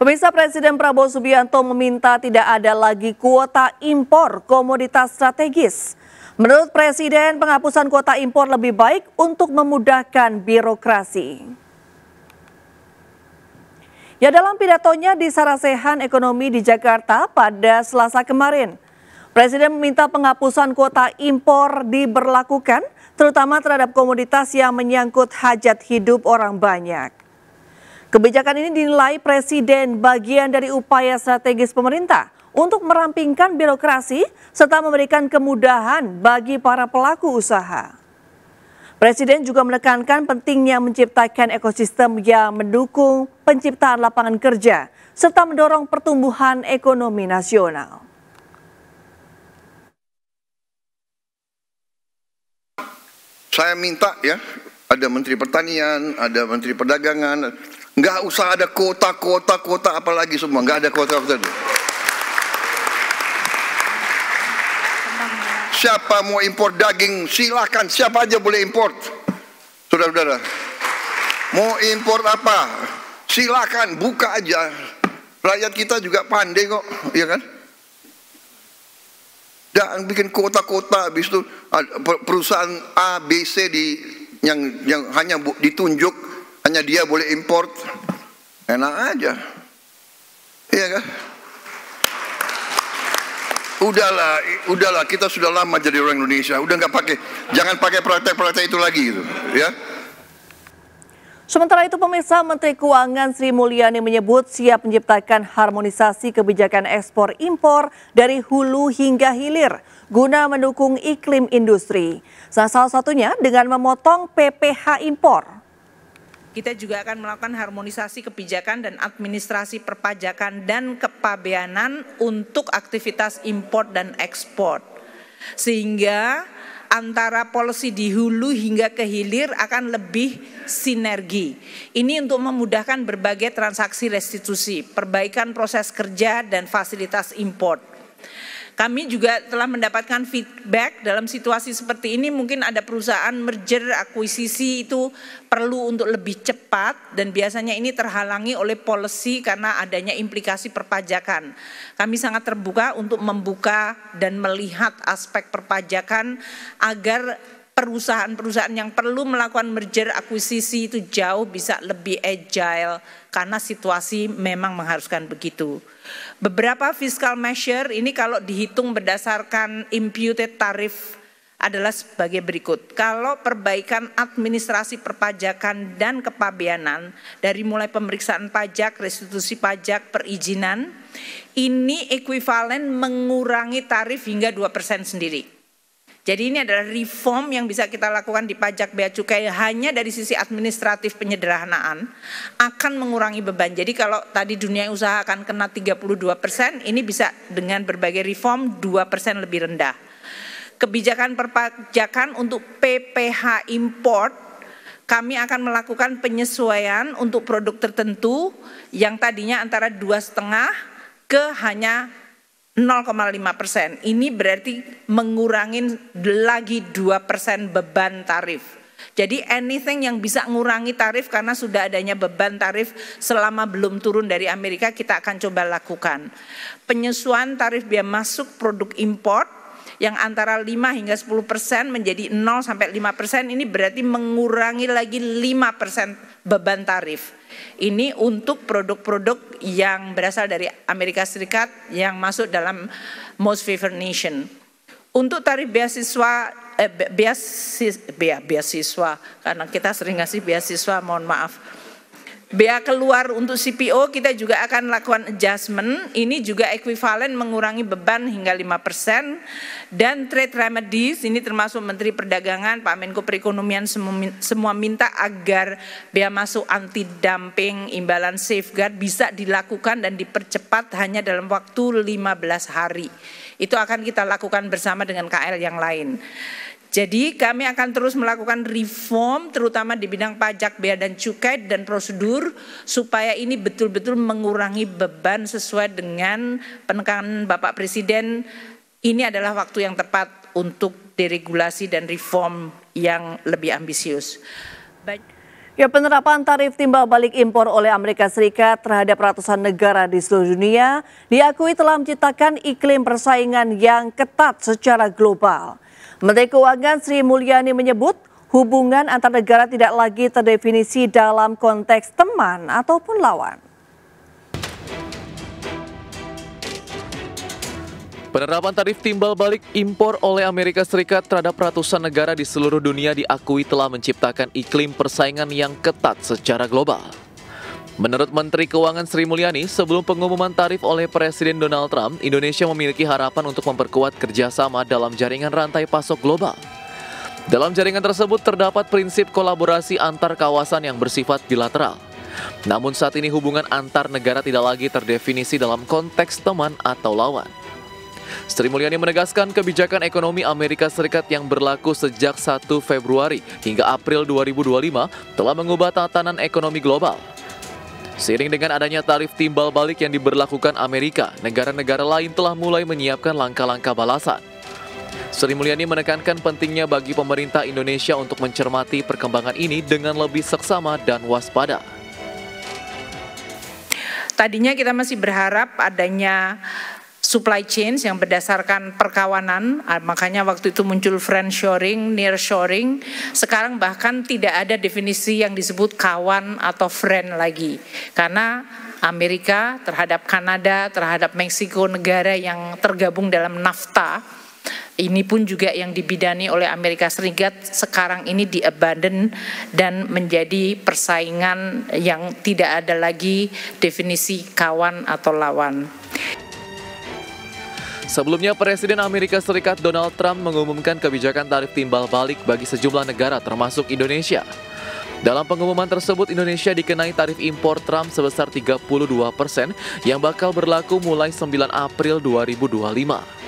Pemirsa, Presiden Prabowo Subianto meminta tidak ada lagi kuota impor komoditas strategis. Menurut Presiden, penghapusan kuota impor lebih baik untuk memudahkan birokrasi. Ya, dalam pidatonya di Sarasehan Ekonomi di Jakarta pada Selasa kemarin, Presiden meminta penghapusan kuota impor diberlakukan, terutama terhadap komoditas yang menyangkut hajat hidup orang banyak. Kebijakan ini dinilai Presiden bagian dari upaya strategis pemerintah untuk merampingkan birokrasi serta memberikan kemudahan bagi para pelaku usaha. Presiden juga menekankan pentingnya menciptakan ekosistem yang mendukung penciptaan lapangan kerja serta mendorong pertumbuhan ekonomi nasional. Saya minta ya, ada Menteri Pertanian, ada Menteri Perdagangan, nggak usah ada kuota apalagi semua, nggak ada kuota. Siapa mau impor daging, silakan, siapa aja boleh import. Saudara-saudara, mau impor apa, silakan, buka aja. Rakyat kita juga pandai kok, ya kan? Jangan bikin kota-kota, habis itu perusahaan A, B, C yang hanya ditunjuk, hanya dia boleh import. Enak aja, iya kan? Udahlah, kita sudah lama jadi orang Indonesia, udah nggak pakai, jangan pakai praktek-praktek itu lagi, gitu, ya. Sementara itu, pemirsa, Menteri Keuangan Sri Mulyani menyebut siap menciptakan harmonisasi kebijakan ekspor impor dari hulu hingga hilir guna mendukung iklim industri. Salah satunya dengan memotong PPh impor. Kita juga akan melakukan harmonisasi kebijakan dan administrasi perpajakan dan kepabeanan untuk aktivitas impor dan ekspor. Sehingga antara policy di hulu hingga ke hilir akan lebih sinergi. Ini untuk memudahkan berbagai transaksi restitusi, perbaikan proses kerja dan fasilitas impor. Kami juga telah mendapatkan feedback dalam situasi seperti ini, mungkin ada perusahaan merger, akuisisi itu perlu untuk lebih cepat dan biasanya ini terhalangi oleh policy karena adanya implikasi perpajakan. Kami sangat terbuka untuk membuka dan melihat aspek perpajakan agar perusahaan-perusahaan yang perlu melakukan merger akuisisi itu jauh bisa lebih agile karena situasi memang mengharuskan begitu. Beberapa fiscal measure ini kalau dihitung berdasarkan imputed tarif adalah sebagai berikut. Kalau perbaikan administrasi perpajakan dan kepabeanan dari mulai pemeriksaan pajak, restitusi pajak, perizinan, ini ekuivalen mengurangi tarif hingga 2% sendiri. Jadi ini adalah reform yang bisa kita lakukan di pajak bea cukai hanya dari sisi administratif penyederhanaan akan mengurangi beban. Jadi kalau tadi dunia usaha akan kena 32%, ini bisa dengan berbagai reform 2% lebih rendah. Kebijakan perpajakan untuk PPh import, kami akan melakukan penyesuaian untuk produk tertentu yang tadinya antara 2,5 ke hanya 0,5%. Ini berarti mengurangi lagi 2% beban tarif. Jadi anything yang bisa mengurangi tarif karena sudah adanya beban tarif selama belum turun dari Amerika, kita akan coba lakukan. Penyesuaian tarif biaya masuk produk import yang antara 5 hingga 10% menjadi 0 sampai 5%, ini berarti mengurangi lagi 5% beban tarif. Ini untuk produk-produk yang berasal dari Amerika Serikat yang masuk dalam most favored nation. Untuk tarif beasiswa, karena kita sering ngasih beasiswa, mohon maaf. Bea keluar untuk CPO kita juga akan lakukan adjustment, ini juga ekuivalen mengurangi beban hingga 5%. Dan trade remedies, ini termasuk Menteri Perdagangan, Pak Menko Perekonomian semua minta agar bea masuk anti dumping, imbalan safeguard bisa dilakukan dan dipercepat hanya dalam waktu 15 hari. Itu akan kita lakukan bersama dengan KL yang lain. Jadi kami akan terus melakukan reform terutama di bidang pajak, bea dan cukai dan prosedur supaya ini betul-betul mengurangi beban sesuai dengan penekanan Bapak Presiden. Ini adalah waktu yang tepat untuk deregulasi dan reform yang lebih ambisius. Ya, penerapan tarif timbal balik impor oleh Amerika Serikat terhadap ratusan negara di seluruh dunia diakui telah menciptakan iklim persaingan yang ketat secara global. Menteri Keuangan Sri Mulyani menyebut hubungan antar negara tidak lagi terdefinisi dalam konteks teman ataupun lawan. Penerapan tarif timbal balik impor oleh Amerika Serikat terhadap ratusan negara di seluruh dunia diakui telah menciptakan iklim persaingan yang ketat secara global. Menurut Menteri Keuangan Sri Mulyani, sebelum pengumuman tarif oleh Presiden Donald Trump, Indonesia memiliki harapan untuk memperkuat kerjasama dalam jaringan rantai pasok global. Dalam jaringan tersebut terdapat prinsip kolaborasi antar kawasan yang bersifat bilateral. Namun saat ini hubungan antar negara tidak lagi terdefinisi dalam konteks teman atau lawan. Sri Mulyani menegaskan kebijakan ekonomi Amerika Serikat yang berlaku sejak 1 Februari hingga April 2025 telah mengubah tatanan ekonomi global. Seiring dengan adanya tarif timbal balik yang diberlakukan Amerika, negara-negara lain telah mulai menyiapkan langkah-langkah balasan. Sri Mulyani menekankan pentingnya bagi pemerintah Indonesia untuk mencermati perkembangan ini dengan lebih seksama dan waspada. Tadinya kita masih berharap adanya supply chains yang berdasarkan perkawanan, makanya waktu itu muncul friendshoring, nearshoring. Sekarang bahkan tidak ada definisi yang disebut kawan atau friend lagi. Karena Amerika terhadap Kanada, terhadap Meksiko, negara yang tergabung dalam NAFTA, ini pun juga yang dibidani oleh Amerika Serikat sekarang ini di-abandon dan menjadi persaingan yang tidak ada lagi definisi kawan atau lawan. Sebelumnya, Presiden Amerika Serikat Donald Trump mengumumkan kebijakan tarif timbal balik bagi sejumlah negara termasuk Indonesia. Dalam pengumuman tersebut, Indonesia dikenai tarif impor Trump sebesar 32% yang bakal berlaku mulai 9 April 2025.